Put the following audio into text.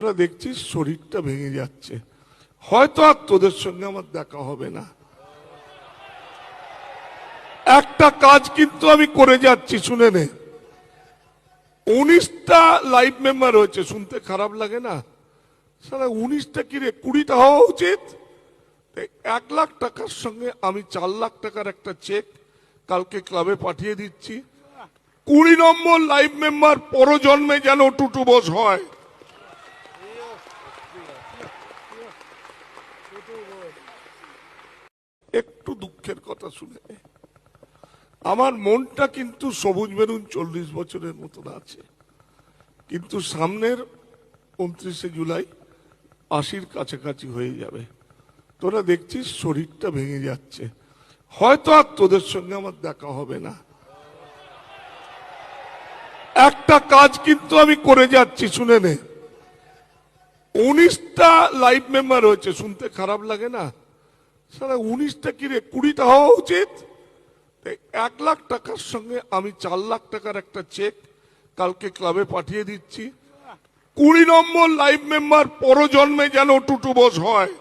দেখছিস শরীরটা ভেঙে যাচ্ছে, হয়তো আর তোদের সঙ্গে আমার দেখা হবে না। একটা কাজ কিন্তু আমি করে যাচ্ছি, শুনে নে। 19টা লাইভ মেম্বার হয়েছে, শুনতে খারাপ লাগে না? সারা 19টা কি রে, 20টা হওয়া উচিত। 1 লাখ টাকার সঙ্গে আমি 4 লাখ টাকার একটা চেক কালকে ক্লাবে পাঠিয়ে দিচ্ছি। 20 নম্বর লাইভ মেম্বার পরজন্মে যেন টুটু বোস হয়। একটু দুঃখের কথা শুনে, আমার মনটা কিন্তু সবুজ মেরুন 40 বছরের মতন আছে, কিন্তু সামনের 29শে জুলাই 80-র কাছাকাছি হয়ে যাবে। তোরা দেখছিস শরীরটা ভেঙে যাচ্ছে, হয়তো আর তোদের সঙ্গে আমার দেখা হবে না। একটা কাজ কিন্তু আমি করে যাচ্ছি, শুনে নে। 19টা লাইভ মেম্বার হয়েছে, শুনতে খারাপ লাগে না? সারা 19টা কি রে, 20টা হওয়া উচিত। 1 লাখ টাকার সঙ্গে আমি 4 লাখ টাকার একটা চেক কালকে ক্লাবে পাঠিয়ে দিচ্ছি। 20 নম্বর লাইভ মেম্বার পরজন্মে যেন টুটু বোস হয়।